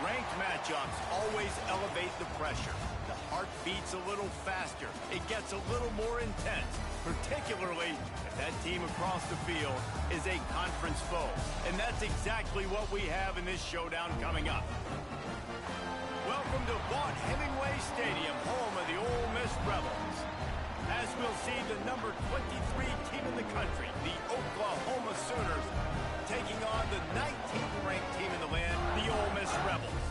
Ranked matchups always elevate the pressure. The heart beats a little faster. It gets a little more intense, particularly if that team across the field is a conference foe. And that's exactly what we have in this showdown coming up. Welcome to Vaught Hemingway Stadium, home of the Ole Miss Rebels. As we'll see, the number 23 team in the country, the Oklahoma Sooners, taking on the 19th ranked team in the land, the Ole Miss Rebels.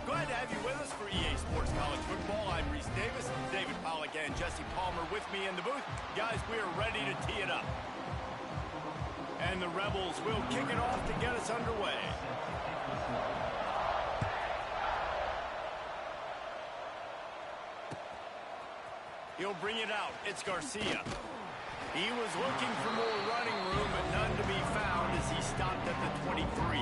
Glad to have you with us for EA Sports College Football. I'm Reese Davis, David Pollack, and Jesse Palmer with me in the booth. Guys, we are ready to tee it up. And the Rebels will kick it off to get us underway. He'll bring it out. It's Garcia. He was looking for more running room, but none to be found as he stopped at the 23.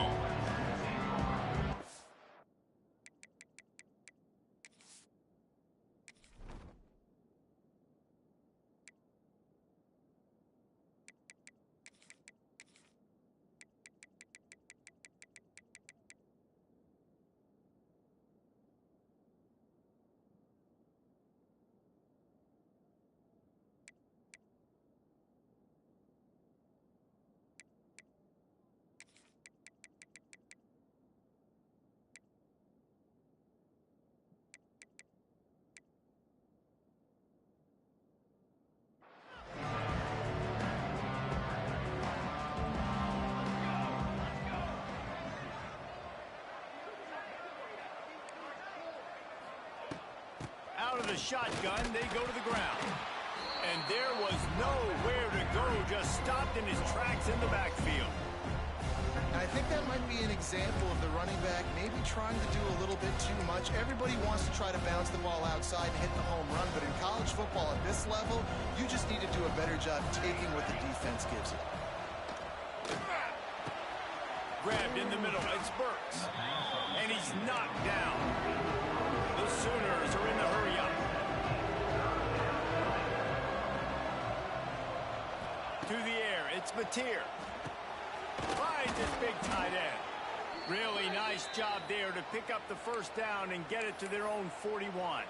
Out of the shotgun, they go to the ground. And there was nowhere to go, just stopped in his tracks in the backfield. I think that might be an example of the running back maybe trying to do a little bit too much. Everybody wants to try to bounce the ball outside and hit the home run, but in college football at this level, you just need to do a better job taking what the defense gives you. Grabbed in the middle, it's Burks. And he's knocked down. The Sooners are in the hurry-up. To the air, it's Mateer. Finds his big tight end. Really nice job there to pick up the first down and get it to their own 41.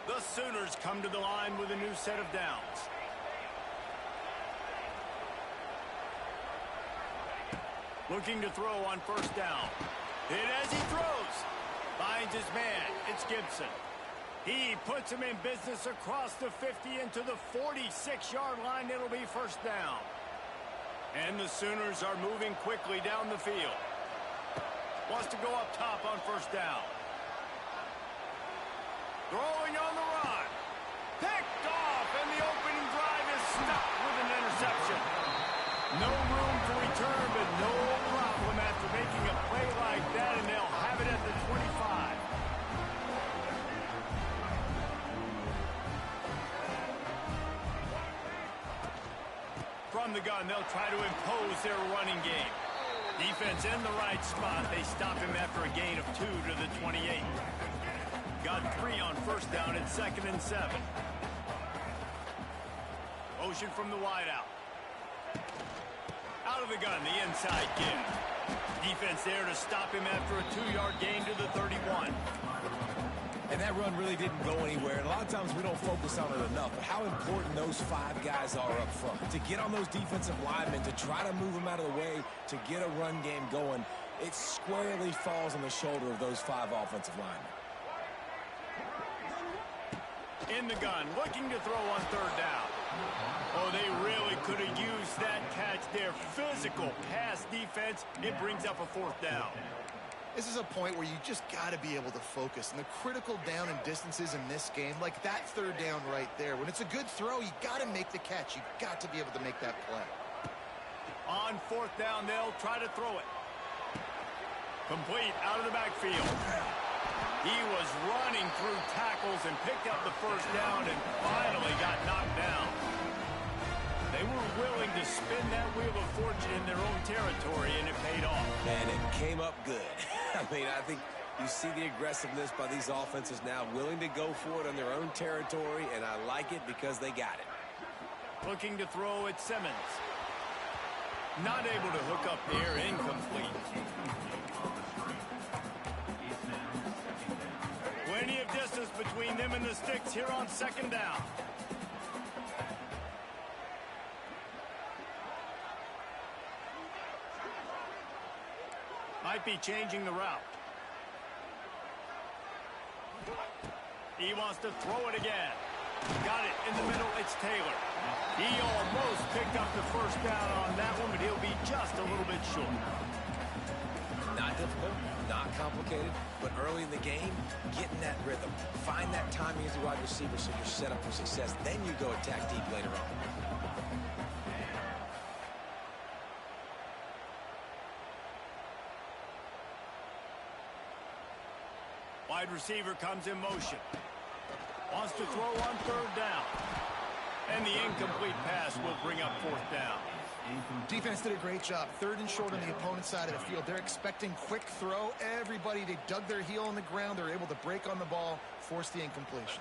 The Sooners come to the line with a new set of downs. Looking to throw on first down. Hit as he throws. Finds his man. It's Gibson. He puts him in business across the 50 into the 46-yard line. It'll be first down. And the Sooners are moving quickly down the field. Wants to go up top on first down. Throwing on the run. Picked off, and the opening drive is stopped with an interception. No room to return, but no problem after making a play like that, and they'll have it at the 25. From the gun, they'll try to impose their running game. Defense in the right spot. They stop him after a gain of 2 to the 28. Got 3 on first down at 2nd and 7. Motion from the wideout. Out of the gun, the inside give. Defense there to stop him after a 2-yard gain to the 31. And that run really didn't go anywhere. And a lot of times we don't focus on it enough. But how important those 5 guys are up front. To get on those defensive linemen, to try to move them out of the way, to get a run game going, it squarely falls on the shoulder of those 5 offensive linemen. In the gun, looking to throw on 3rd down. Oh, they really could have used that catch there. Physical pass defense. It brings up a 4th down. This is a point where you just got to be able to focus. And the critical down and distances in this game, like that 3rd down right there. When it's a good throw, you got to make the catch. You got to be able to make that play. On 4th down, they'll try to throw it. Complete out of the backfield. He was running through tackles and picked up the 1st down and finally got knocked down. They were willing to spin that wheel of fortune in their own territory, and it paid off. And it came up good. I mean, I think you see the aggressiveness by these offenses now, willing to go for it on their own territory, and I like it because they got it. Looking to throw at Simmons. Not able to hook up there, incomplete. Plenty of distance between them and the sticks here on 2nd down. Might be changing the route. He wants to throw it again. Got it in the middle. It's Taylor. He almost picked up the 1st down on that one, but he'll be just a little bit short. Not difficult, not complicated, but early in the game, getting that rhythm. Find that timing as a wide receiver so you're set up for success. Then you go attack deep later on. Wide receiver comes in motion. Wants to throw on 3rd down. And the incomplete pass will bring up 4th down. Defense did a great job. 3rd and short on the opponent's side of the field. They're expecting quick throw. Everybody, they dug their heel on the ground. They're able to break on the ball, force the incompletion.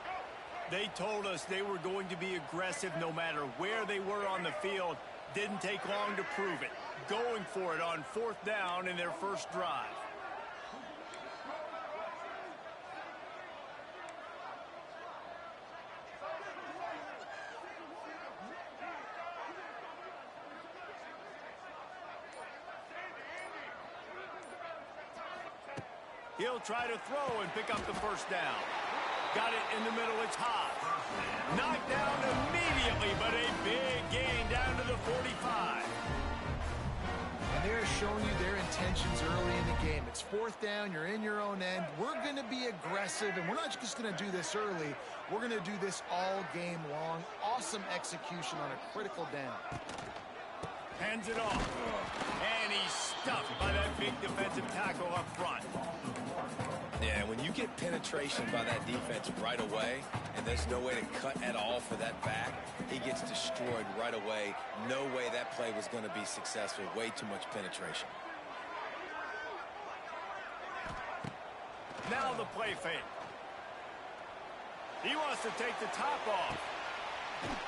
They told us they were going to be aggressive no matter where they were on the field. Didn't take long to prove it. Going for it on 4th down in their first drive. He'll try to throw and pick up the 1st down. Got it in the middle. It's Hobbs. Knocked down immediately, but a big gain down to the 45. And they're showing you their intentions early in the game. It's 4th down. You're in your own end. We're going to be aggressive, and we're not just going to do this early. We're going to do this all game long. Awesome execution on a critical down. Hands it off. And he's stuffed by that big defensive tackle up front. Yeah, when you get penetration by that defense right away, and there's no way to cut at all for that back, he gets destroyed right away. No way that play was going to be successful. Way too much penetration. Now the play fake. He wants to take the top off.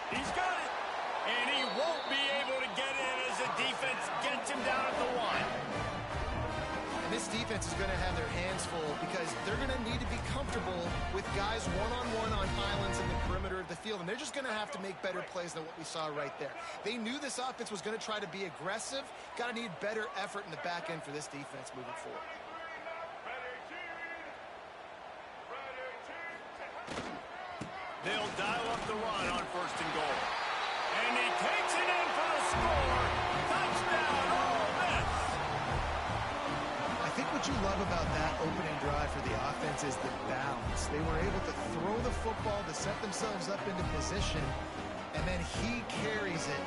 He's got it. And he won't be able to get in as the defense gets him down at the 1. And this defense is going to have their hands full because they're going to need to be comfortable with guys one-on-one on islands in the perimeter of the field. And they're just going to have to make better plays than what we saw right there. They knew this offense was going to try to be aggressive. Got to need better effort in the back end for this defense moving forward. They'll dial up the run on 1st and goal. And he takes it in for the score. Touchdown, Ole Miss. I think what you love about that opening drive for the offense is the balance. They were able to throw the football to set themselves up into position, and then he carries it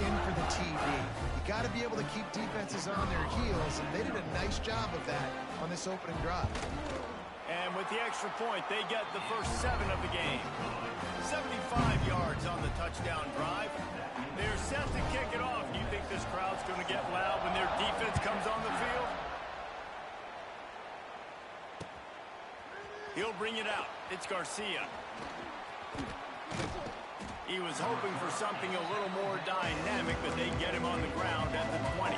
in for the TD. You got to be able to keep defenses on their heels, and they did a nice job of that on this opening drive. And with the extra point, they get the first 7 of the game. 75 yards on the touchdown drive. They're set to kick it off. Do you think this crowd's going to get loud when their defense comes on the field? He'll bring it out. It's Garcia. He was hoping for something a little more dynamic, but they get him on the ground at the 20.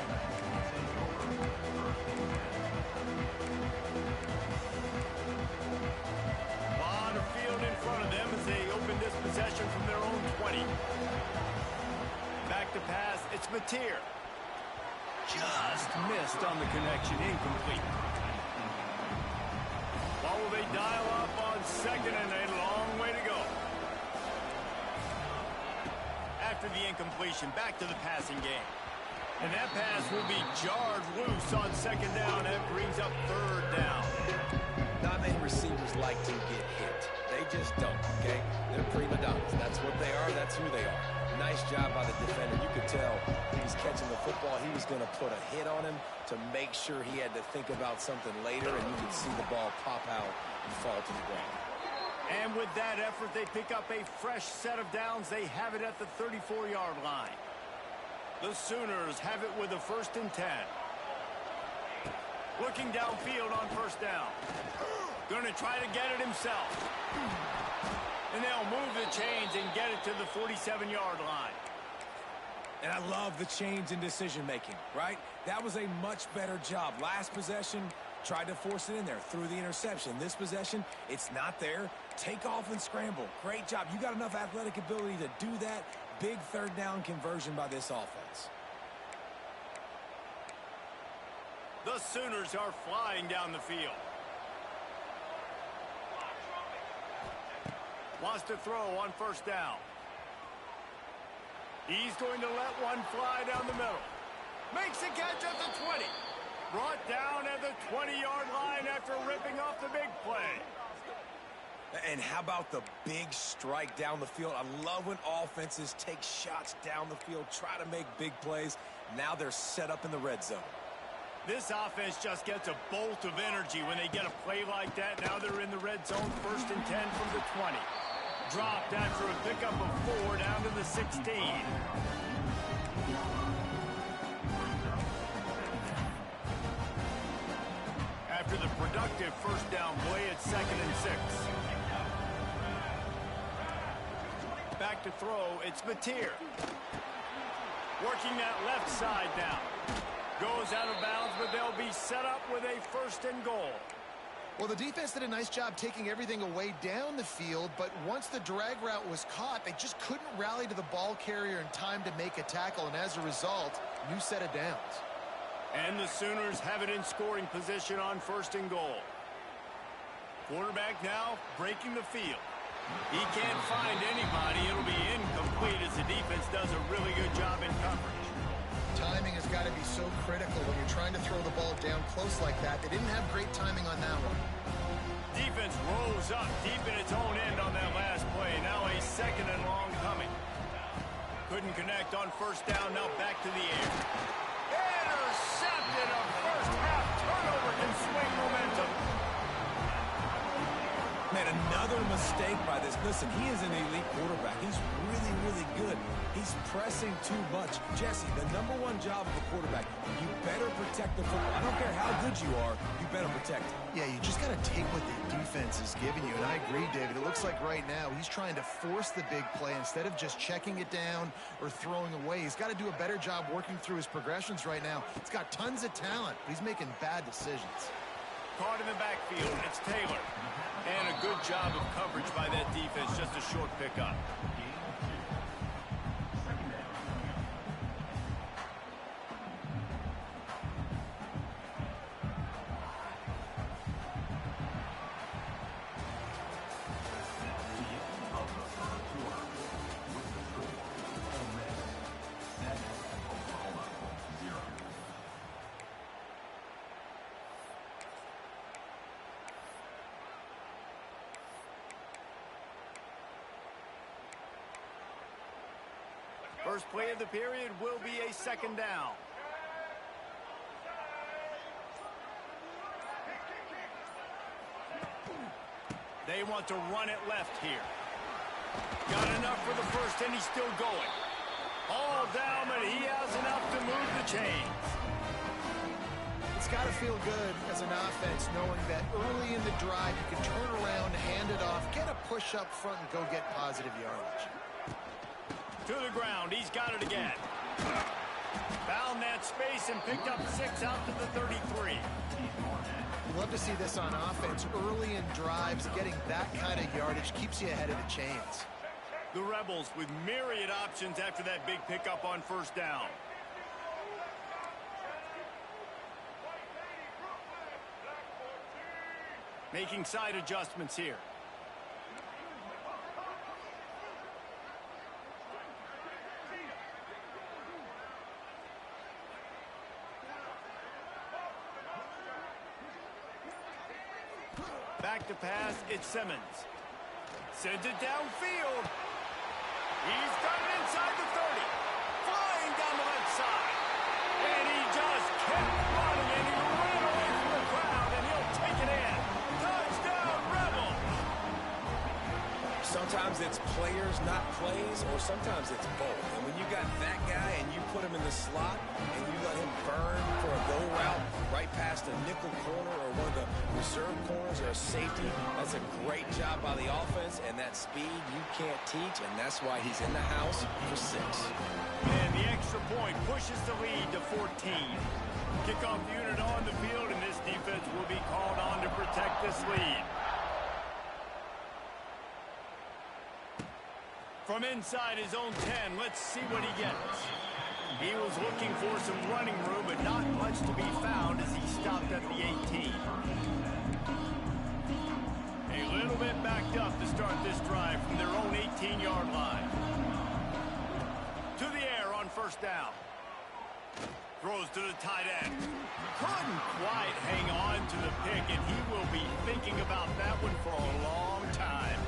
Mateer. Just missed on the connection, incomplete. Ball will they dial up on second and a long way to go. After the incompletion, back to the passing game. And that pass will be jarred loose on second down. That brings up third down. Not many receivers like to get hit. They just don't, okay? They're prima donnas. That's what they are. That's who they are. Nice job by the defender. You could tell he was catching the football. He was going to put a hit on him to make sure he had to think about something later, and you could see the ball pop out and fall to the ground. And with that effort, they pick up a fresh set of downs. They have it at the 34-yard line. The Sooners have it with a 1st and 10. Looking downfield on first down. Going to try to get it himself. And they'll move the chains and get it to the 47-yard line. And I love the change in decision-making, right? That was a much better job. Last possession, tried to force it in there, threw the interception. This possession, it's not there. Take off and scramble. Great job. You got enough athletic ability to do that. Big third down conversion by this offense. The Sooners are flying down the field. Wants to throw on first down. He's going to let one fly down the middle. Makes a catch at the 20. Brought down at the 20-yard line after ripping off the big play. And how about the big strike down the field? I love when offenses take shots down the field, try to make big plays. Now they're set up in the red zone. This offense just gets a bolt of energy when they get a play like that. Now they're in the red zone, 1st and 10 from the 20. Dropped after a pickup of 4 down to the 16. After the productive first down play, it's 2nd and 6. Back to throw, it's Mateer. Working that left side now. Goes out of bounds, but they'll be set up with a 1st and goal. Well, the defense did a nice job taking everything away down the field, but once the drag route was caught, they just couldn't rally to the ball carrier in time to make a tackle, and as a result, new set of downs. And the Sooners have it in scoring position on 1st and goal. Quarterback now breaking the field. He can't find anybody. It'll be incomplete as the defense does a really good job in coverage. Timing has got to be so critical when you're trying to throw the ball down close like that. They didn't have great timing on that one. Defense rose up deep in its own end on that last play. Now a 2nd and long coming. Couldn't connect on first down. Now back to the air. Intercepted. A first half turnover can swing momentum. Man, another mistake by this. Listen, he is an elite quarterback. He's really, really good. He's pressing too much. Jesse, the #1 job of the quarterback, you better protect the football. I don't care how good you are, you better protect it. Yeah, you just got to take what the defense is giving you, and I agree, David. It looks like right now he's trying to force the big play instead of just checking it down or throwing away. He's got to do a better job working through his progressions right now. He's got tons of talent, but he's making bad decisions. Caught in the backfield, it's Taylor. And a good job of coverage by that defense, just a short pickup. First play of the period will be a 2nd down. They want to run it left here. Got enough for the first, and he's still going. All down, but he has enough to move the chains. It's got to feel good as an offense knowing that early in the drive you can turn around, hand it off, get a push up front, and go get positive yardage. To the ground, he's got it again. Found that space and picked up 6 out to the 33. You love to see this on offense. Early in drives, getting that kind of yardage keeps you ahead of the chains. The Rebels with myriad options after that big pickup on first down. Making side adjustments here. Back to pass, it's Simmons. Sends it downfield. He's got it inside the 30. Flying down the left side. And he just kept running, and he ran away from the crowd, and he'll take it in. Touchdown, Rebels! Sometimes it's players, not plays, or sometimes it's both. And when you got that guy and you put him in the slot and you let him burn for a go route right past a nickel corner or one of the reserve corners or a safety, that's a great job by the offense, and that speed you can't teach, and that's why he's in the house for 6. And the extra point pushes the lead to 14. Kickoff unit on the field, and this defense will be called on to protect this lead. From inside his own 10, let's see what he gets. He was looking for some running room, but not much to be found as he stopped at the 18. A little bit backed up to start this drive from their own 18-yard line. To the air on first down. Throws to the tight end. Couldn't quite hang on to the pick, and he will be thinking about that one for a long time.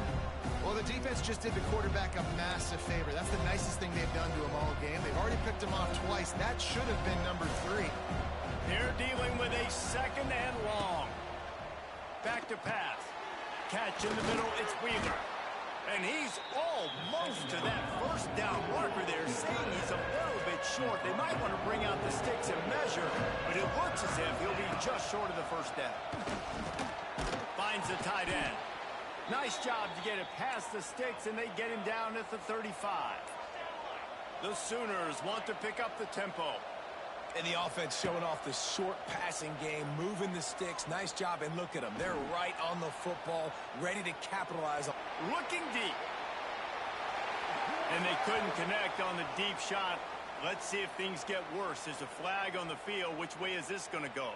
Well, the defense just did the quarterback a massive favor. That's the nicest thing they've done to him all game. They've already picked him off twice. That should have been number 3. They're dealing with a second and long. Back to pass. Catch in the middle, it's Wheeler. And he's almost to that first down marker there, saying he's a little bit short. They might want to bring out the sticks and measure, but it looks as if he'll be just short of the first down. Finds the tight end. Nice job to get it past the sticks, and they get him down at the 35. The Sooners want to pick up the tempo. And the offense showing off the short passing game, moving the sticks. Nice job, and look at them. They're right on the football, ready to capitalize. Looking deep. And they couldn't connect on the deep shot. Let's see if things get worse. There's a flag on the field. Which way is this going to go?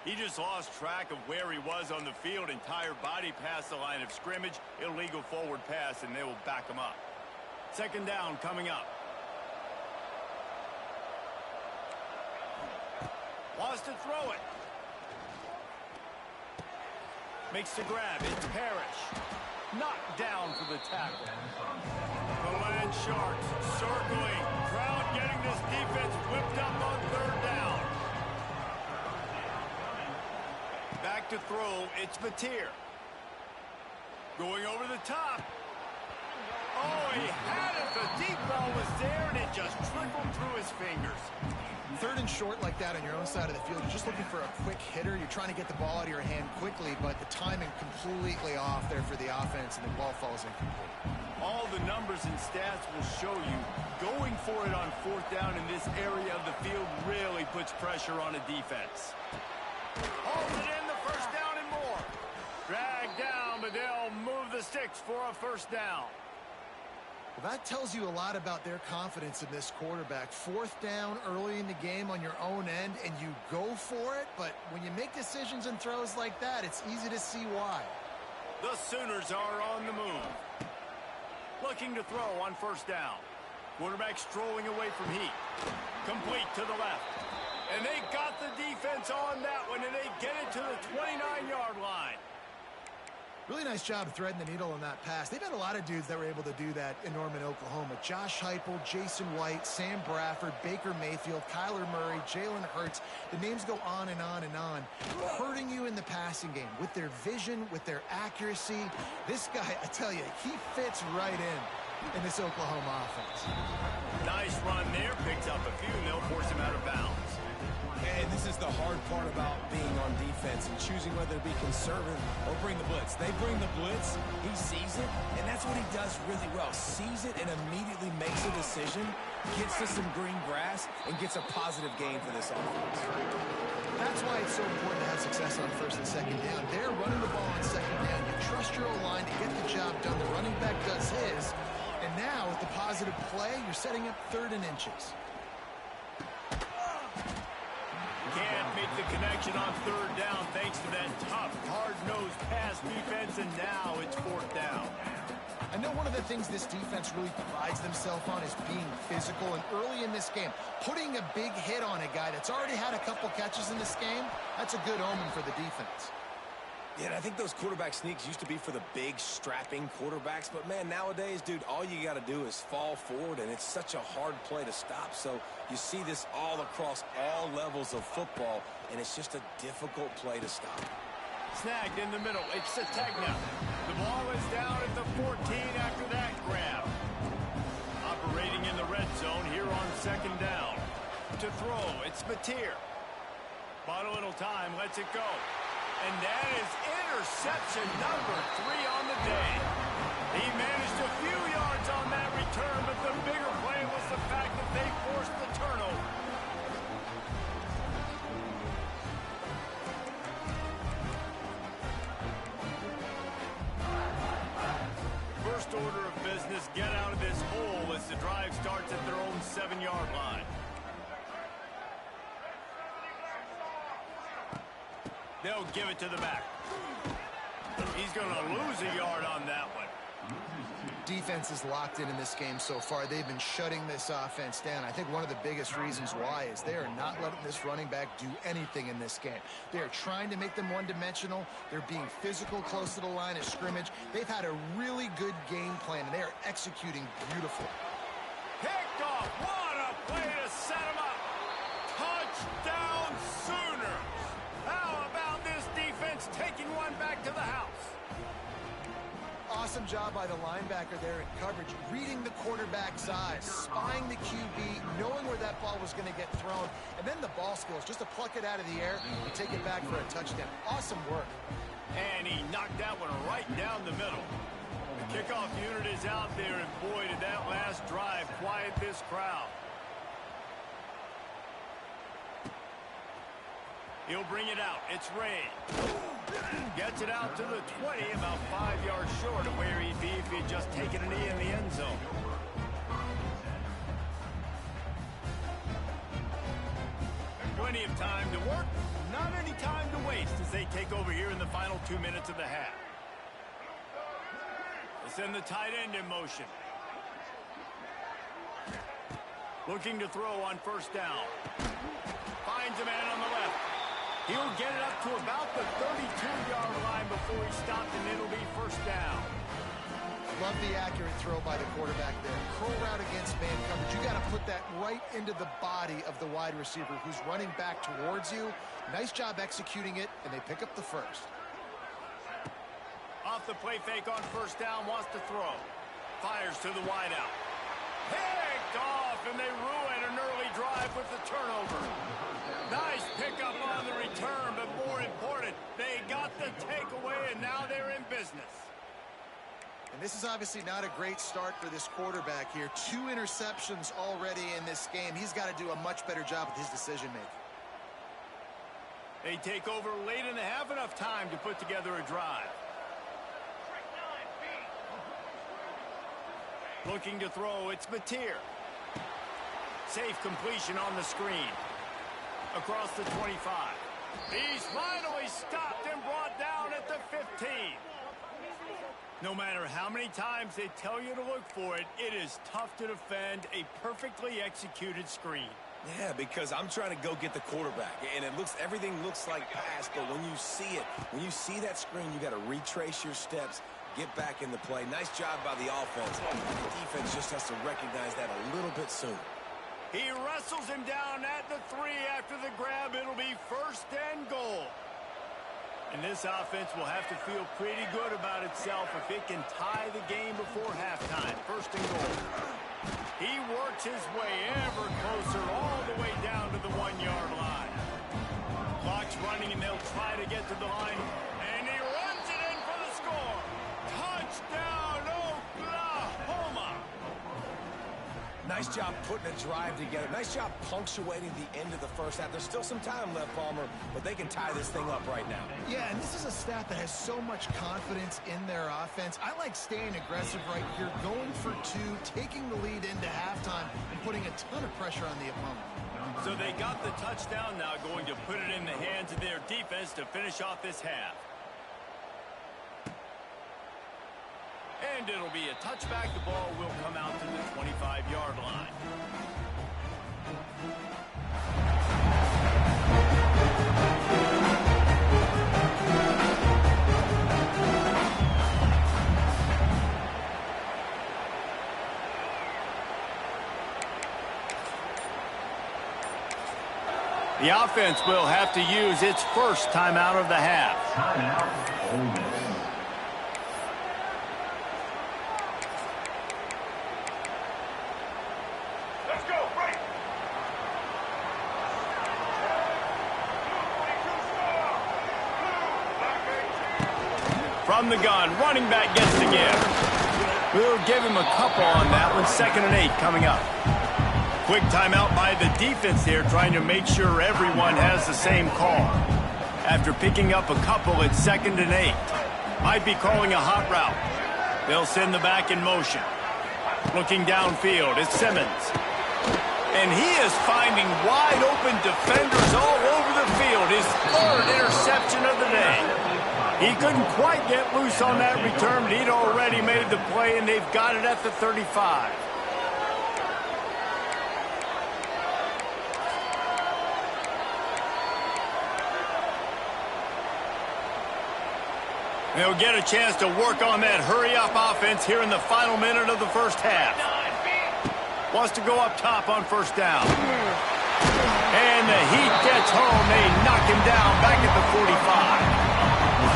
He just lost track of where he was on the field. Entire body past the line of scrimmage. Illegal forward pass, and they will back him up. Second down coming up. Wants to throw it. Makes the grab. It's Parrish. Knocked down for the tackle. The Land Sharks circling. Crowd getting this defense whipped up on third down. Back to throw. It's Mateer. Going over the top. Oh, he had it. The deep ball was there, and it just trickled through his fingers. Third and short like that on your own side of the field, you're just looking for a quick hitter. You're trying to get the ball out of your hand quickly, but the timing completely off there for the offense, and the ball falls incomplete. All the numbers and stats will show you going for it on fourth down in this area of the field really puts pressure on a defense. Holds it in, the first down and more. Dragged down, but they'll move the sticks for a first down. Well, that tells you a lot about their confidence in this quarterback. Fourth down early in the game on your own end, and you go for it, but when you make decisions and throws like that, it's easy to see why. The Sooners are on the move. Looking to throw on first down. Quarterback strolling away from heat. Complete to the left. And they got the defense on that one, and they get it to the 29-yard line. Really nice job threading the needle on that pass. They've had a lot of dudes that were able to do that in Norman, Oklahoma. Josh Heupel, Jason White, Sam Bradford, Baker Mayfield, Kyler Murray, Jalen Hurts. The names go on and on and on. Hurting you in the passing game with their vision, with their accuracy. This guy, I tell you, he fits right in this Oklahoma offense. Nice run there. Picks up a few, and they'll force him out of bounds. And this is the hard part about being on defense and choosing whether to be conservative or bring the blitz. They bring the blitz, he sees it, and that's what he does really well. Sees it and immediately makes a decision, gets to some green grass, and gets a positive gain for this offense. That's why it's so important to have success on first and second down. They're running the ball on second down. You trust your O-line to get the job done. The running back does his. And now, with the positive play, you're setting up third and inches. Can't make the connection on third down thanks to that tough, hard-nosed pass defense, and now it's fourth down. I know one of the things this defense really prides themselves on is being physical, and early in this game, putting a big hit on a guy that's already had a couple catches in this game, that's a good omen for the defense. Yeah, and I think those quarterback sneaks used to be for the big, strapping quarterbacks. But, man, nowadays, dude, all you got to do is fall forward, and it's such a hard play to stop. So you see this all across all levels of football, and it's just a difficult play to stop. Snagged in the middle. It's Sategna. The ball is down at the 14 after that grab. Operating in the red zone here on second down. To throw, it's Mateer. Bought a little time, lets it go. And that is interception number 3 on the day. He managed a few yards on that return, but the bigger play was the fact that they forced the turnover. First order of business, get out of this hole as the drive starts at their own 7-yard line. They'll give it to the back. He's going to lose a yard on that one. Defense is locked in this game so far. They've been shutting this offense down. I think one of the biggest reasons why is they are not letting this running back do anything in this game. They are trying to make them one-dimensional. They're being physical close to the line of scrimmage. They've had a really good game plan, and they are executing beautifully. Picked off. What a play to set him up. Touchdown Sooners. How about this defense taking one back to the house? Awesome job by the linebacker there in coverage, reading the quarterback's eyes, spying the QB, knowing where that ball was going to get thrown, and then the ball skills, just to pluck it out of the air and take it back for a touchdown. Awesome work. And he knocked that one right down the middle. The kickoff unit is out there, and boy, did that last drive quiet this crowd. He'll bring it out. It's Ray. Gets it out to the 20, about 5 yards short of where he'd be if he'd just taken a knee in the end zone. Plenty of time to work, not any time to waste as they take over here in the final 2 minutes of the half. They send the tight end in motion. Looking to throw on first down. Finds a man on the left. He'll get it up to about the 32-yard line before he stopped, and it'll be first down. Love the accurate throw by the quarterback there. Curl route against man coverage. You got to put that right into the body of the wide receiver who's running back towards you. Nice job executing it, and they pick up the first. Off the play fake on first down, wants to throw. Fires to the wideout. Picked off, and they ruin an early drive with the turnover. Nice pickup on the return, but more important, they got the takeaway, and now they're in business. And this is obviously not a great start for this quarterback here. 2 interceptions already in this game. He's got to do a much better job with his decision-making. They take over late in the half, enough time to put together a drive. Looking to throw, it's Mateer. Safe completion on the screen. Across the 25. He's finally stopped and brought down at the 15. No matter how many times they tell you to look for it, it is tough to defend a perfectly executed screen. Yeah, because I'm trying to go get the quarterback, and everything looks like pass, but when you see it, when you see that screen, you got to retrace your steps, get back in the play. Nice job by the offense. The defense just has to recognize that a little bit sooner. He wrestles him down at the 3 after the grab. It'll be first and goal. And this offense will have to feel pretty good about itself if it can tie the game before halftime. First and goal. He works his way ever closer all the way down to the 1-yard line. Clock's running, and they'll try to get to the line. And he runs it in for the score. Touchdown, Oklahoma! Nice job putting a drive together. Nice job punctuating the end of the first half. There's still some time left, Palmer, but they can tie this thing up right now. Yeah, and this is a staff that has so much confidence in their offense. I like staying aggressive right here, going for 2, taking the lead into halftime, and putting a ton of pressure on the opponent. So they got the touchdown, now going to put it in the hands of their defense to finish off this half. And it'll be a touchback. The ball will come out to the 25-yard line. The offense will have to use its first timeout of the half. Let's go, right. From the gun, running back gets the give. We'll give him a couple on that one. 2nd and 8 coming up. Quick timeout by the defense here, trying to make sure everyone has the same call. After picking up a couple, it's 2nd and 8. Might be calling a hot route. They'll send the back in motion. Looking downfield, it's Simmons. And he is finding wide open defenders all over the field. His 3rd interception of the day. He couldn't quite get loose on that return, but he'd already made the play, and they've got it at the 35. They'll get a chance to work on that hurry-up offense here in the final minute of the first half. Wants to go up top on 1st down. And the heat gets home. They knock him down back at the 45.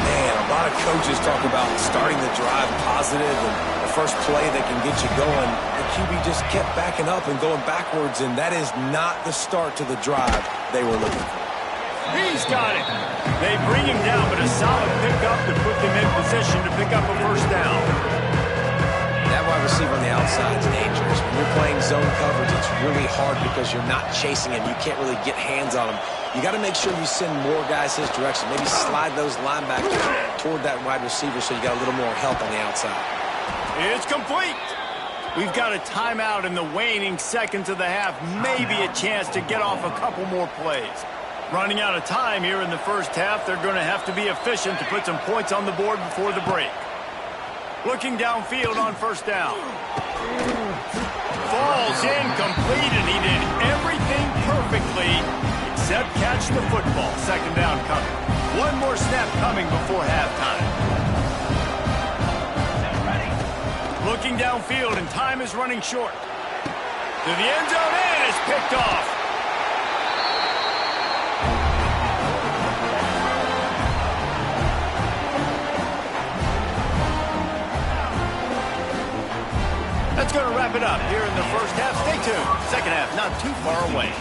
Man, a lot of coaches talk about starting the drive positive and the first play that can get you going. The QB just kept backing up and going backwards, and that is not the start to the drive they were looking for. He's got it. They bring him down, but a solid pickup to put them in position to pick up a 1st down. That wide receiver on the outside is dangerous. When you're playing zone coverage, it's really hard because you're not chasing him. You can't really get hands on him. You got to make sure you send more guys his direction. Maybe slide those linebackers toward that wide receiver so you got a little more help on the outside. It's complete. We've got a timeout in the waning seconds of the half. Maybe a chance to get off a couple more plays. Running out of time here in the first half. They're going to have to be efficient to put some points on the board before the break. Looking downfield on 1st down. Falls incomplete, and he did everything perfectly except catch the football. 2nd down coming. One more snap coming before halftime. Looking downfield, and time is running short. To the end zone, and it's picked off. That's going to wrap it up here in the first half. Stay tuned. 2nd half, not too far away.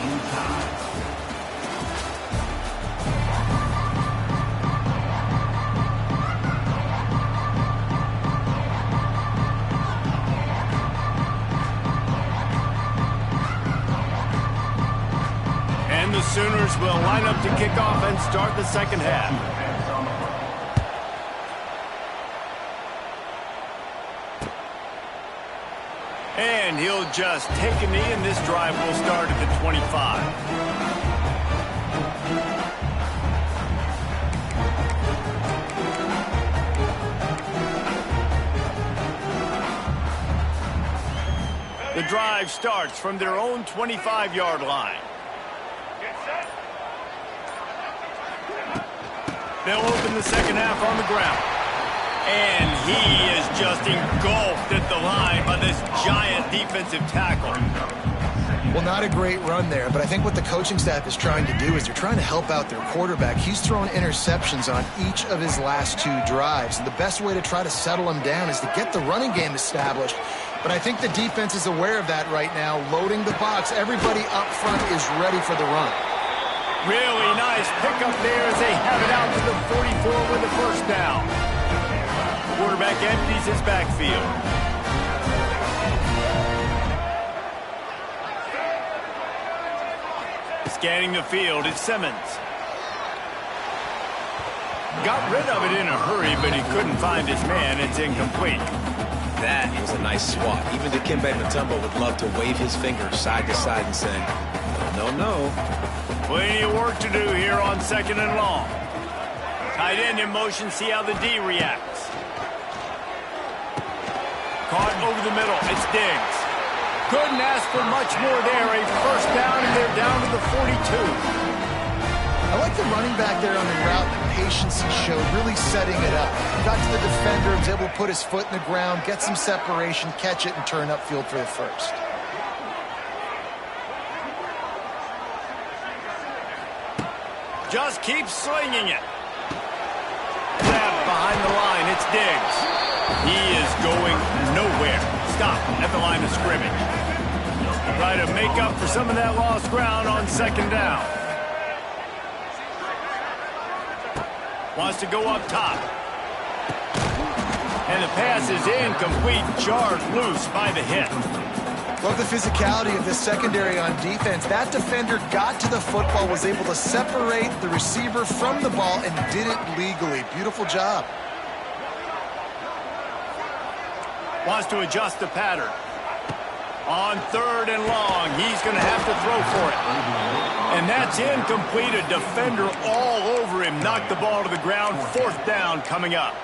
And the Sooners will line up to kick off and start the 2nd half. And he'll just take a knee, and this drive will start at the 25. The drive starts from their own 25-yard line. They'll open the 2nd half on the ground. And he is just engulfed at the line by this giant defensive tackle. Well, not a great run there, but I think what the coaching staff is trying to do is they're trying to help out their quarterback. He's thrown interceptions on each of his last 2 drives, and the best way to try to settle him down is to get the running game established. But I think the defense is aware of that right now, loading the box. Everybody up front is ready for the run. Really nice pickup there as they have it out to the 44 with the 1st down. Quarterback empties his backfield. Scanning the field, it's Simmons. Got rid of it in a hurry, but he couldn't find his man. It's incomplete. That was a nice swat. Even Dikembe Mutombo would love to wave his finger side to side and say, Don't know. Plenty of work to do here on 2nd and long. Tight end in motion, see how the D reacts. Caught over the middle, it's Diggs. Couldn't ask for much more there. A first down, and they're down to the 42. I like the running back there on the route, the patience he showed, really setting it up. Got to the defender, was able to put his foot in the ground, get some separation, catch it, and turn upfield for the first. Just keep slinging it. Snap behind the line, it's Diggs. He is going nowhere. Stop at the line of scrimmage. Try to make up for some of that lost ground on 2nd down. Wants to go up top. And the pass is incomplete, jarred loose by the hit. Love the physicality of this secondary on defense. That defender got to the football, was able to separate the receiver from the ball, and did it legally. Beautiful job. Wants to adjust the pattern. On 3rd and long, he's going to have to throw for it. And that's incomplete. A defender all over him. Knocked the ball to the ground. 4th down coming up.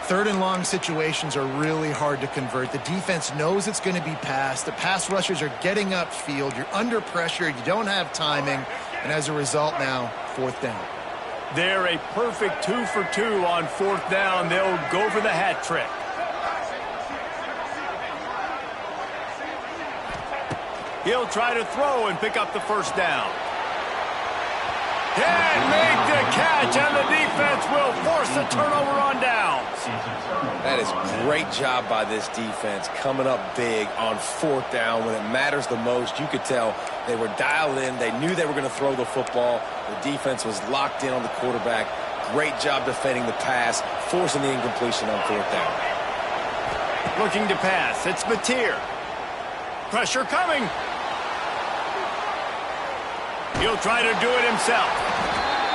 3rd and long situations are really hard to convert. The defense knows it's going to be passed. The pass rushers are getting upfield. You're under pressure. You don't have timing. And as a result now, 4th down. They're a perfect 2 for 2 on 4th down. They'll go for the hat trick. He'll try to throw and pick up the first down. Can't make the catch, and the defense will force a turnover on downs. That is great job by this defense, coming up big on 4th down when it matters the most. You could tell they were dialed in. They knew they were going to throw the football. The defense was locked in on the quarterback. Great job defending the pass, forcing the incompletion on 4th down. Looking to pass. It's Mateer. Pressure coming. He'll try to do it himself.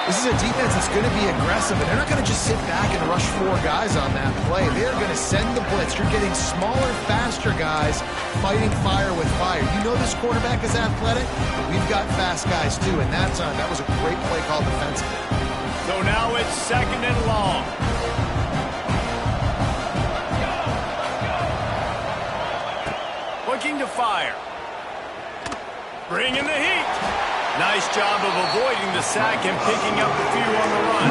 This is a defense that's going to be aggressive, and they're not going to just sit back and rush 4 guys on that play. They're going to send the blitz. You're getting smaller, faster guys fighting fire with fire. You know this quarterback is athletic, but we've got fast guys too, and that time, that was a great play call defensively. So now it's 2nd and long. Looking to fire. Bringing the heat. Nice job of avoiding the sack and picking up a few on the run.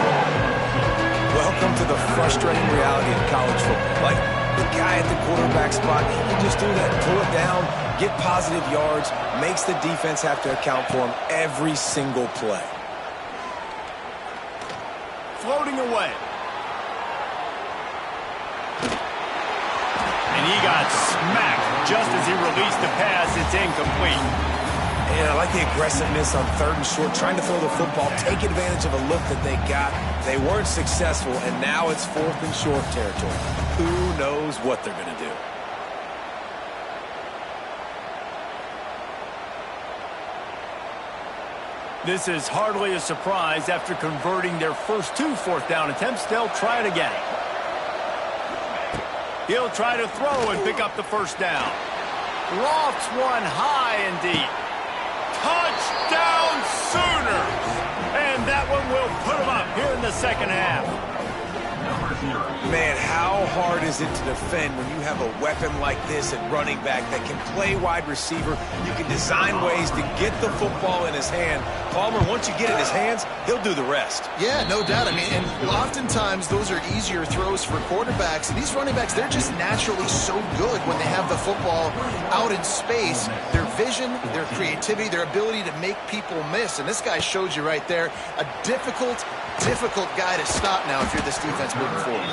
Welcome to the frustrating reality of college football. Like, the guy at the quarterback spot, he can just do that, pull it down, get positive yards, makes the defense have to account for him every single play. Floating away. And he got smacked just as he released the pass. It's incomplete. And I like the aggressiveness on 3rd and short, trying to throw the football, take advantage of a look that they got. They weren't successful, and now it's 4th and short territory. Who knows what they're going to do? This is hardly a surprise. After converting their first 2 4th down attempts, they'll try it again. He'll try to throw and pick up the first down. Lofts one high and deep. Touchdown Sooners! And that one will put them up here in the 2nd half. Man, how hard is it to defend when you have a weapon like this at running back that can play wide receiver? You can design ways to get the football in his hand. Palmer, once you get it in his hands, he'll do the rest. Yeah, no doubt. I mean, and oftentimes those are easier throws for quarterbacks. And these running backs, they're just naturally so good when they have the football out in space. Their vision, their creativity, their ability to make people miss. And this guy showed you right there, a difficult guy to stop now if you're this defense moving forward.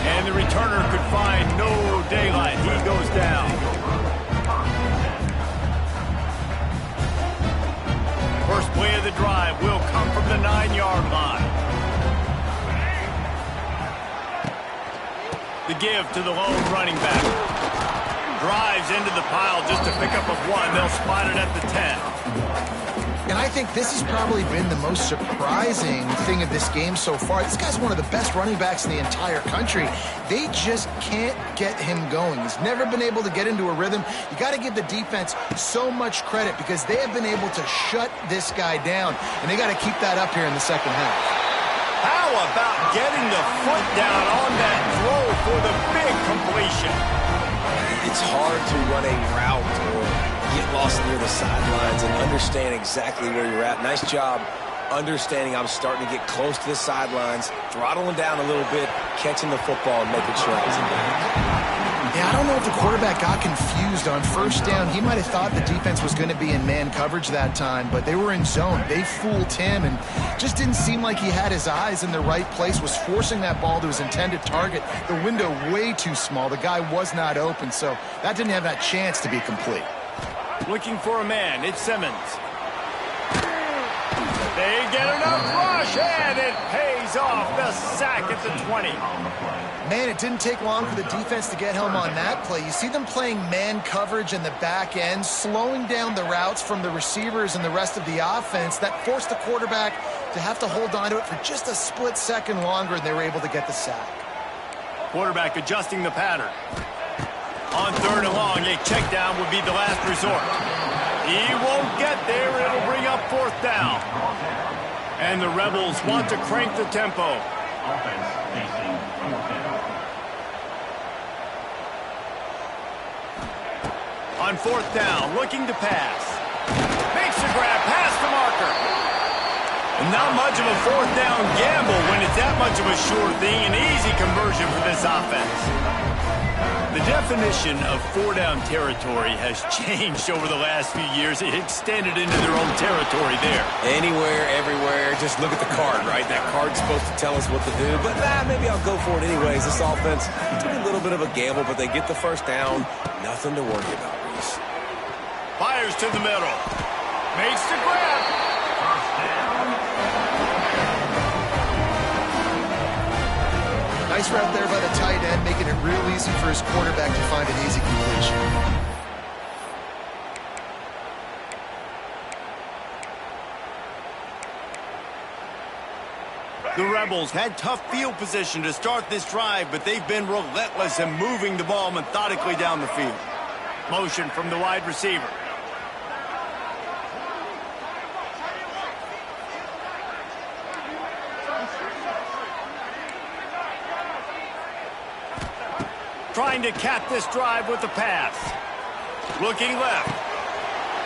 And the returner could find no daylight. He goes down. First play of the drive will come from the 9-yard line. The give to the lone running back. Drives into the pile just to pick up a 1. They'll spot it at the 10. And I think this has probably been the most surprising thing of this game so far. This guy's one of the best running backs in the entire country. They just can't get him going. He's never been able to get into a rhythm. You got to give the defense so much credit because they have been able to shut this guy down, and they got to keep that up here in the second half. How about getting the foot down on that throw for the big completion? It's hard to run a route or get lost near the sidelines and understand exactly where you're at. Nice job understanding I'm starting to get close to the sidelines, throttling down a little bit, catching the football and making sure I was in there. Yeah, I don't know if the quarterback got confused on first down. He might have thought the defense was going to be in man coverage that time, but they were in zone. They fooled him and just didn't seem like he had his eyes in the right place, was forcing that ball to his intended target. The window way too small. The guy was not open, so that didn't have that chance to be complete. Looking for a man. It's Simmons. They get enough rush, and it pays off. The sack at the 20. Man, it didn't take long for the defense to get home on that play. You see them playing man coverage in the back end, slowing down the routes from the receivers and the rest of the offense. That forced the quarterback to have to hold on to it for just a split second longer, and they were able to get the sack. Quarterback adjusting the pattern. On third and long, a check down would be the last resort. He won't get there. It'll bring up fourth down. And the Rebels want to crank the tempo. On fourth down, looking to pass. Makes a grab, past the marker. And not much of a fourth down gamble when it's that much of a sure thing. An easy conversion for this offense. The definition of four-down territory has changed over the last few years. It extended into their own territory there. Anywhere, everywhere, just look at the card, right? That card's supposed to tell us what to do, but maybe I'll go for it anyways. This offense took a little bit of a gamble, but they get the first down. Nothing to worry about, Reese. Fires to the middle. Makes the grab. Nice route there by the tight end, making it real easy for his quarterback to find an easy completion. The Rebels had tough field position to start this drive, but they've been relentless in moving the ball methodically down the field. Motion from the wide receiver. Trying to cap this drive with the pass. Looking left.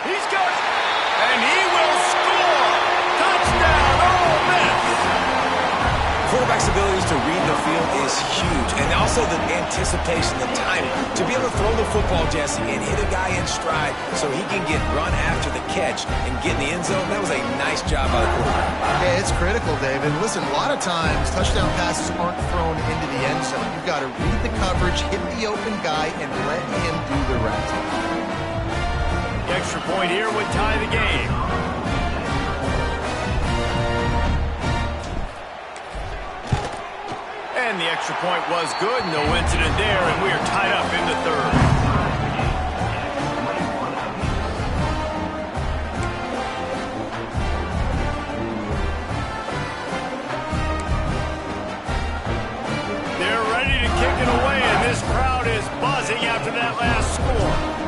He's got it. And he will score. Touchdown, Ole Miss. Quarterback's abilities to read the field is huge. And also the anticipation, the timing. To be able to throw the football, Jesse, and hit a guy in stride so he can get run after the catch and get in the end zone, that was a nice job by the quarterback. Yeah, it's critical, David. Listen, a lot of times touchdown passes aren't thrown into the end zone. You've got to read the coverage, hit the open guy, and let him do the rest. The extra point here would tie the game. And the extra point was good. No incident there, and we are tied up in the third. They're ready to kick it away, and this crowd is buzzing after that last score.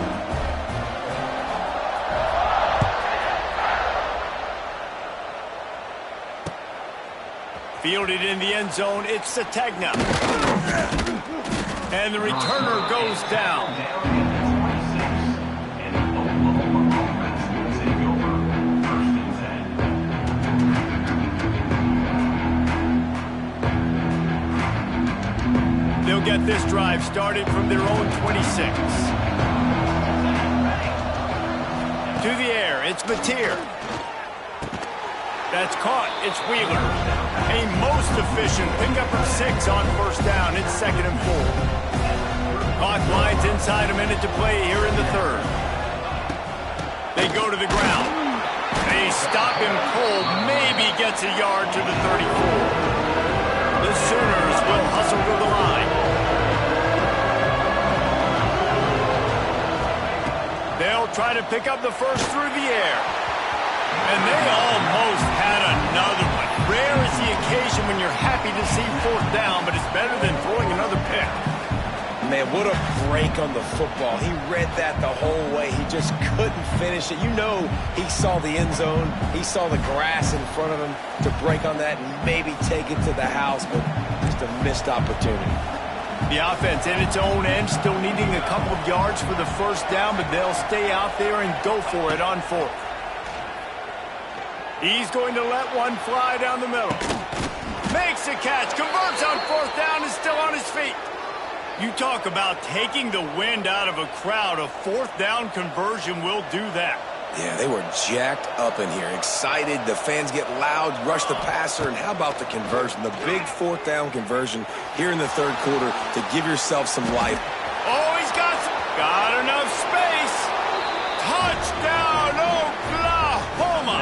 Fielded in the end zone, it's Sategna. And the returner goes down. They'll get this drive started from their own 26. To the air, it's Mateer. That's caught, it's Wheeler. A most efficient pickup of 6 on first down. It's 2nd and 4. Clock winds inside a minute to play here in the third. They go to the ground. They stop him cold. Maybe gets a yard to the 34. The Sooners will hustle to the line. They'll try to pick up the first through the air. And they almost had another one. Rare is the occasion when you're happy to see fourth down, but it's better than throwing another pick. Man, what a break on the football. He read that the whole way. He just couldn't finish it. You know he saw the end zone. He saw the grass in front of him to break on that and maybe take it to the house, but just a missed opportunity. The offense in its own end, still needing a couple of yards for the first down, but they'll stay out there and go for it on fourth. He's going to let one fly down the middle. Makes a catch, converts on fourth down, and still on his feet. You talk about taking the wind out of a crowd. A fourth down conversion will do that. Yeah, they were jacked up in here, excited. The fans get loud, rush the passer, and how about the conversion? The big fourth down conversion here in the third quarter to give yourself some life. Oh, he's got enough space. Touchdown, Oklahoma.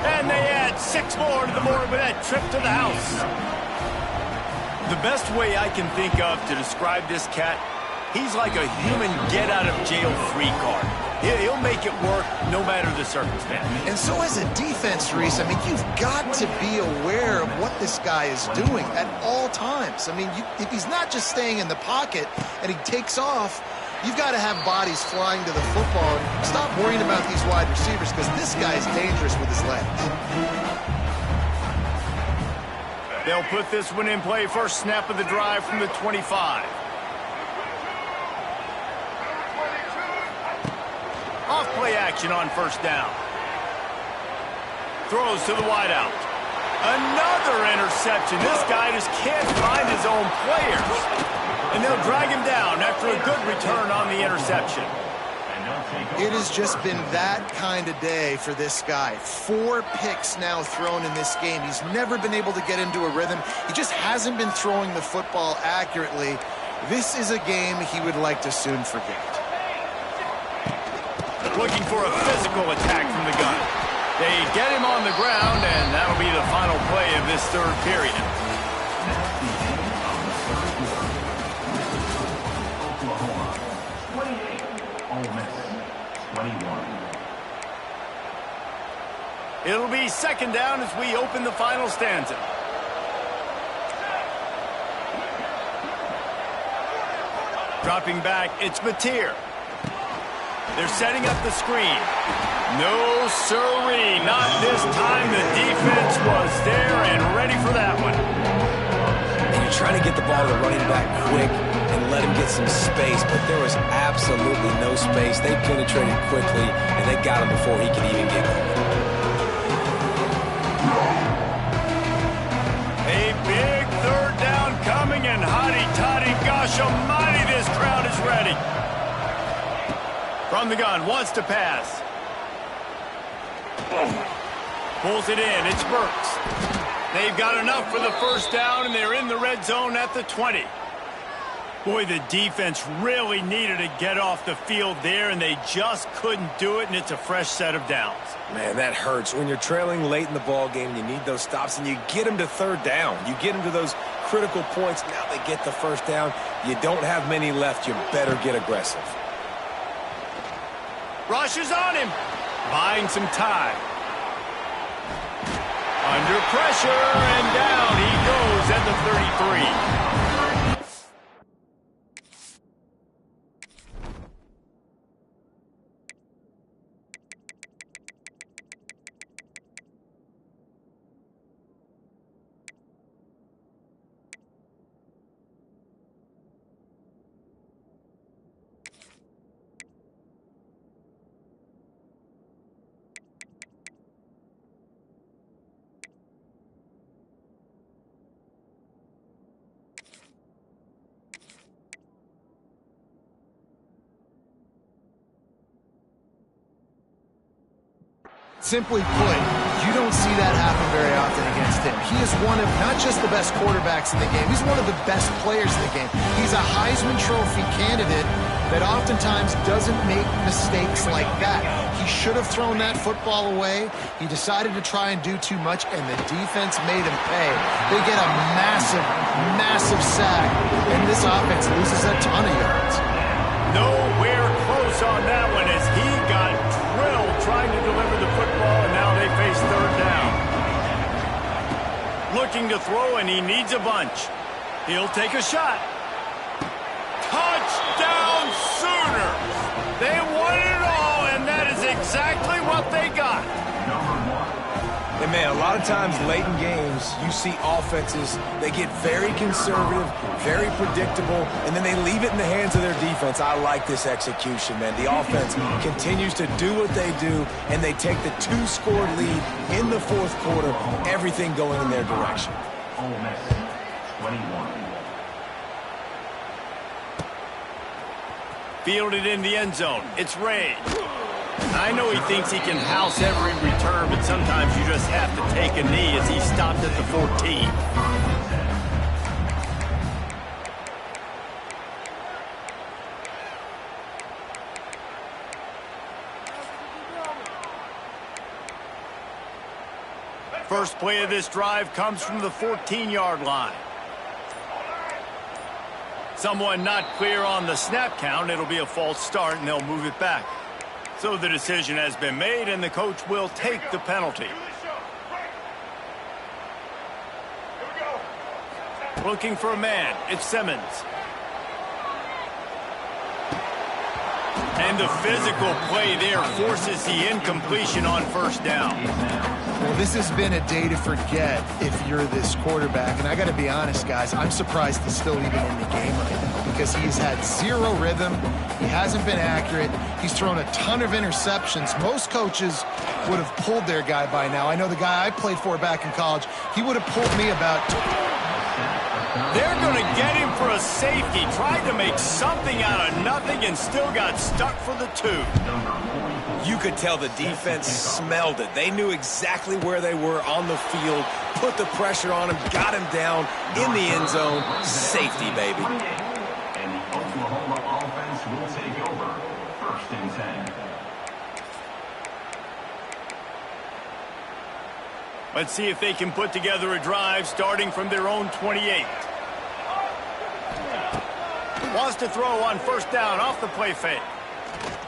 And they add 6 more to the board with that trip to the house. The best way I can think of to describe this cat, he's like a human get-out-of-jail-free card. He'll make it work no matter the circumstance. And so as a defense, Reese, I mean, you've got to be aware of what this guy is doing at all times. I mean, if he's not just staying in the pocket and he takes off, you've got to have bodies flying to the football. And stop worrying about these wide receivers because this guy is dangerous with his legs. They'll put this one in play. First snap of the drive from the 25. Off play action on first down. Throws to the wideout. Another interception. This guy just can't find his own players. And they'll drag him down after a good return on the interception. It has just been that kind of day for this guy. 4 picks now thrown in this game. He's never been able to get into a rhythm. He just hasn't been throwing the football accurately. This is a game he would like to soon forget. Looking for a physical attack from the gun. They get him on the ground, and that'll be the final play of this third period. It'll be second down as we open the final stanza. Dropping back, it's Mateer. They're setting up the screen. No siree, not this time. The defense was there and ready for that one. And you're trying to get the ball to the running back quick and let him get some space, but there was absolutely no space. They penetrated quickly, and they got him before he could even get going. A big third down coming, and hotty-toddy, gosh almighty, this crowd is ready. From the gun, wants to pass. Pulls it in, it's Burks. They've got enough for the first down, and they're in the red zone at the 20. Boy, the defense really needed to get off the field there, and they just couldn't do it, and it's a fresh set of downs. Man, that hurts. When you're trailing late in the ball game, you need those stops, and you get them to third down. You get them to those critical points. Now they get the first down. You don't have many left. You better get aggressive. Rushes on him. Buying some time. Under pressure, and down he goes at the 33. Simply put, you don't see that happen very often against him. He is one of not just the best quarterbacks in the game, he's one of the best players in the game. He's a Heisman Trophy candidate that oftentimes doesn't make mistakes like that. He should have thrown that football away. He decided to try and do too much, and the defense made him pay. They get a massive, massive sack, and this offense loses a ton of yards. Nowhere close on that one as he got drilled trying to deliver the football, and now face third down. Looking to throw, and he needs a bunch. He'll take a shot. Touchdown Sooners! They won it all, and that is exactly what they got. And man, a lot of times late in games, you see offenses, they get very conservative, very predictable, and then they leave it in the hands of their defense. I like this execution, man. The offense continues to do what they do, and they take the 2-score lead in the fourth quarter, everything going in their direction. Ole Miss, 21. Fielded in the end zone. It's Ray. I know he thinks he can house every return, but sometimes you just have to take a knee as he stopped at the 14. First play of this drive comes from the 14-yard line. Someone not clear on the snap count. It'll be a false start, and they'll move it back. So the decision has been made, and the coach will take the penalty. Looking for a man. It's Simmons. And the physical play there forces the incompletion on first down. Well, this has been a day to forget if you're this quarterback. And I got to be honest, guys, I'm surprised he's still even in the game right now because he's had zero rhythm. He hasn't been accurate. He's thrown a ton of interceptions. Most coaches would have pulled their guy by now. I know the guy I played for back in college, he would have pulled me about... They're going to get him for a safety. Tried to make something out of nothing and still got stuck for the 2. You could tell the defense smelled it. They knew exactly where they were on the field, put the pressure on him, got him down in the end zone. Safety, baby. And the Oklahoma offense will take over. 1st and 10. Let's see if they can put together a drive starting from their own 28. Wants to throw on first down off the play fake.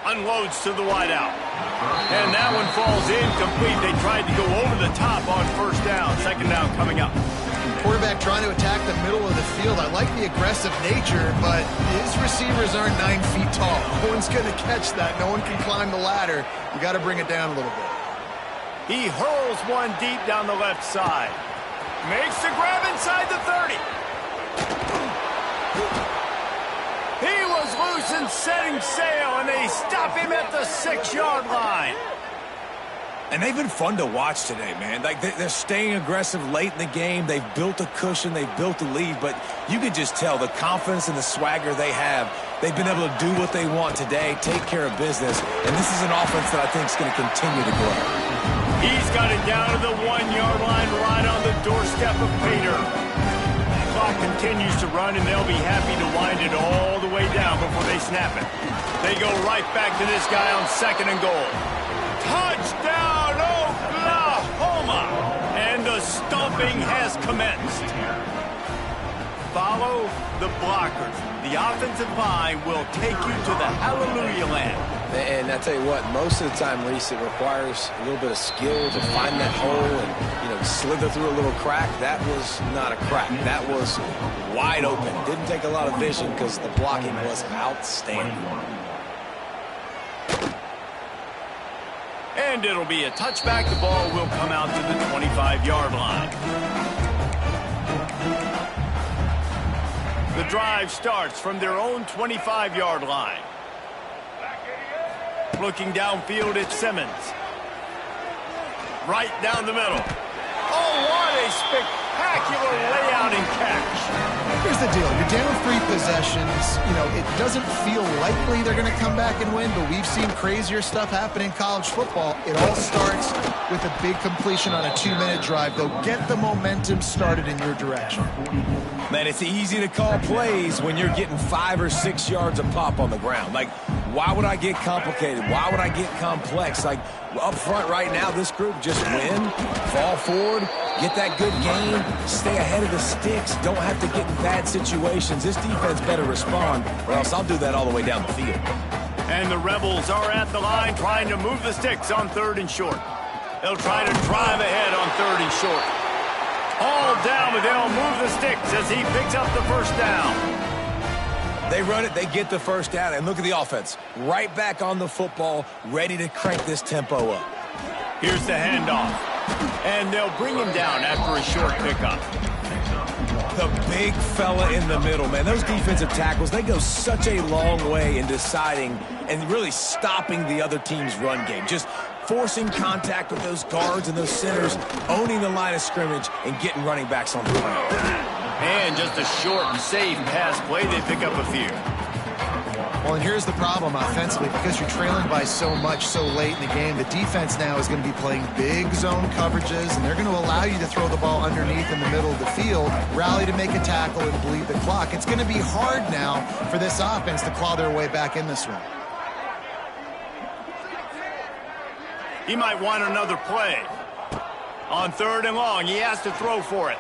Unloads to the wideout. And that one falls incomplete. They tried to go over the top on first down. Second down coming up. Quarterback trying to attack the middle of the field. I like the aggressive nature, but his receivers aren't 9 feet tall. No one's going to catch that. No one can climb the ladder. You got to bring it down a little bit. He hurls one deep down the left side. Makes the grab inside the 30. He was loose and setting sail, and they stop him at the 6-yard line. And they've been fun to watch today, man. Like they're staying aggressive late in the game. They've built a cushion. They've built a lead. But you can just tell the confidence and the swagger they have. They've been able to do what they want today, take care of business. And this is an offense that I think is going to continue to grow. He's got it down to the 1-yard line right on the doorstep of Pater. The clock continues to run, and they'll be happy to wind it all the way down before they snap it. They go right back to this guy on 2nd and goal. Touchdown, Oklahoma! And the stomping has commenced. Follow the blockers. The offensive line will take you to the hallelujah land. And I tell you what, most of the time, Reese, it requires a little bit of skill to find that hole and, slither through a little crack. That was not a crack. That was wide open. Didn't take a lot of vision because the blocking was outstanding. And it'll be a touchback. The ball will come out to the 25-yard line. The drive starts from their own 25-yard line. Looking downfield at Simmons. Right down the middle. Oh, what a spectacular layout and catch. Here's the deal. You're down 3 possessions. It doesn't feel likely they're going to come back and win, but we've seen crazier stuff happen in college football. It all starts with a big completion on a 2-minute drive. They'll get the momentum started in your direction. Man, it's easy to call plays when you're getting 5 or 6 yards a pop on the ground. Like, why would I get complicated? Why would I get complex? Like, up front right now, this group just win, fall forward, get that good gain, stay ahead of the sticks, don't have to get in bad situations. This defense better respond, or else I'll do that all the way down the field. And the Rebels are at the line trying to move the sticks on 3rd and short. They'll try to drive ahead on 3rd and short. All down, but they'll move the sticks as he picks up the first down. They run it, they get the first down, and look at the offense. Right back on the football, ready to crank this tempo up. Here's the handoff. And they'll bring him down after a short pickup. The big fella in the middle, man. Those defensive tackles, they go such a long way in deciding and really stopping the other team's run game. Just forcing contact with those guards and those centers, owning the line of scrimmage, and getting running backs on the ground. And just a short and safe pass play, they pick up a few. Well, and here's the problem offensively. Because you're trailing by so much so late in the game, the defense now is going to be playing big zone coverages, and they're going to allow you to throw the ball underneath in the middle of the field, rally to make a tackle, and bleed the clock. It's going to be hard now for this offense to claw their way back in this one. He might want another play. On 3rd and long, he has to throw for it.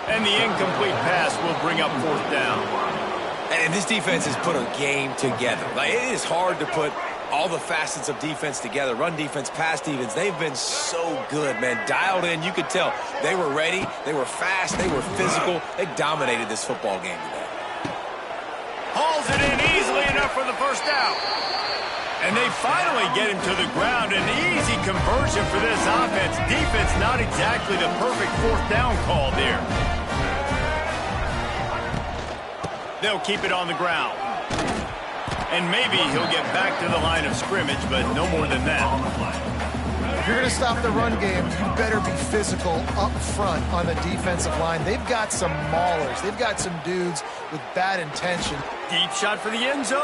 And the incomplete pass will bring up 4th down. And this defense has put a game together. Like, it is hard to put all the facets of defense together. Run defense, pass defense. They've been so good, man. Dialed in. You could tell they were ready. They were fast. They were physical. They dominated this football game today. Hauls it in easily enough for the first down. And they finally get him to the ground. An easy conversion for this offense. Defense not exactly the perfect 4th down call there. They'll keep it on the ground. And maybe he'll get back to the line of scrimmage, but no more than that. If you're going to stop the run game, you better be physical up front on the defensive line. They've got some maulers. They've got some dudes with bad intention. Deep shot for the end zone.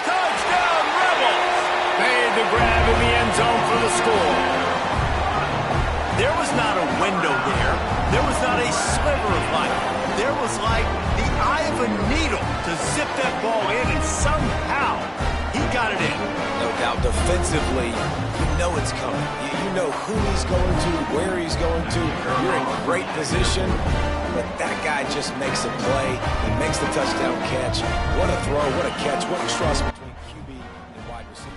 Touchdown, Rebels! Made the grab in the end zone for the score. There was not a window there. There was not a sliver of light. There was like the eye of a needle to zip that ball in, and somehow he got it in. No doubt, defensively, you know it's coming. You know who he's going to, where he's going to. You're in great position, but that guy just makes a play. He makes the touchdown catch. What a throw, what a catch, what trust between QB and wide receiver.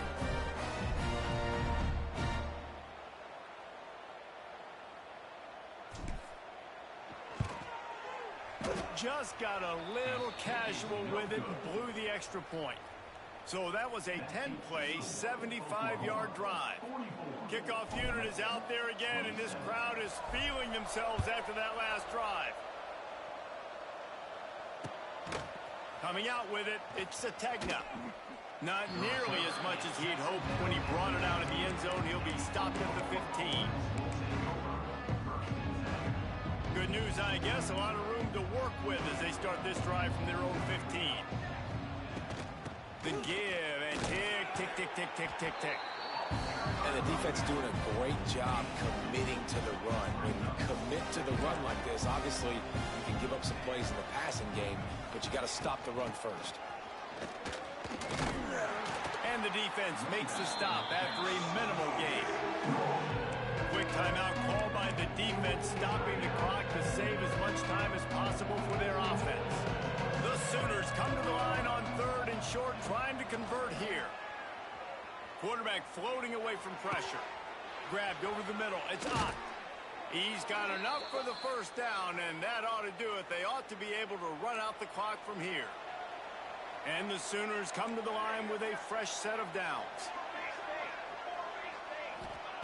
Just got a little casual with it and blew the extra point. So that was a 10-play, 75-yard drive. Kickoff unit is out there again, and this crowd is feeling themselves after that last drive. Coming out with it, it's Sategna. Not nearly as much as he'd hoped when he brought it out of the end zone. He'll be stopped at the 15. Good news, I guess. A lot of room to work with as they start this drive from their own 15. The give and tick, tick, tick, tick, tick, tick, tick. And the defense doing a great job committing to the run. When you commit to the run like this, obviously you can give up some plays in the passing game, but you got to stop the run first. And the defense makes the stop after a minimal gain. Quick timeout called by the defense, stopping the clock to save as much time as possible for their offense. The Sooners come to the line on 3rd and short, trying to convert here. Quarterback floating away from pressure. Grabbed over the middle. It's Ott. He's got enough for the first down, and that ought to do it. They ought to be able to run out the clock from here. And the Sooners come to the line with a fresh set of downs.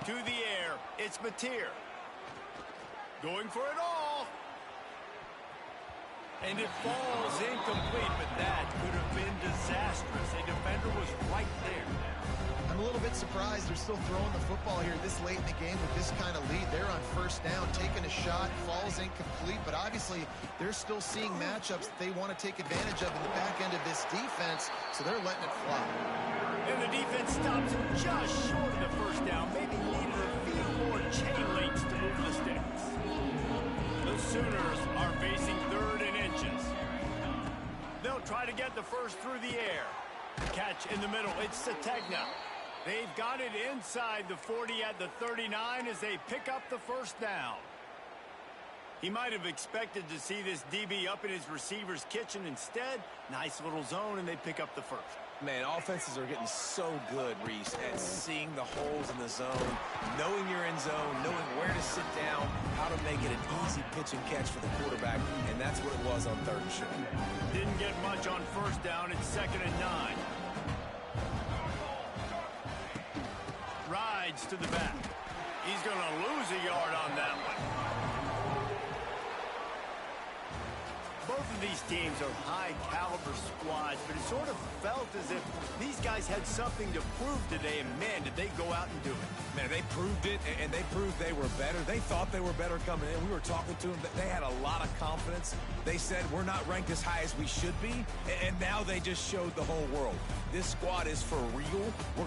To the air, it's Mateer. Going for it all. And it falls incomplete, but that could have been disastrous. A defender was right there. I'm a little bit surprised they're still throwing the football here this late in the game with this kind of lead. They're on first down, taking a shot, falls incomplete, but obviously they're still seeing matchups that they want to take advantage of in the back end of this defense, so they're letting it fly. And the defense stops him just short of the first down. Maybe needed a few more chain links to move the sticks. The Sooners are facing 3rd and inches. They'll try to get the first through the air. Catch in the middle. It's Sategna. They've got it inside the 40 at the 39 as they pick up the first down. He might have expected to see this DB up in his receiver's kitchen. Instead, nice little zone, and they pick up the first. Man, offenses are getting so good, Reese, at seeing the holes in the zone, knowing you're in zone, knowing where to sit down, how to make it an easy pitch and catch for the quarterback, and that's what it was on 3rd and short. Didn't get much on 1st down. It's 2nd and 9. Rides to the back. He's going to lose a yard on that one. Both of these teams are high-caliber squads, but it sort of felt as if these guys had something to prove today, and, man, did they go out and do it. Man, they proved it, and they proved they were better. They thought they were better coming in. We were talking to them. They had a lot of confidence. They said, we're not ranked as high as we should be, and now they just showed the whole world. This squad is for real. We're going to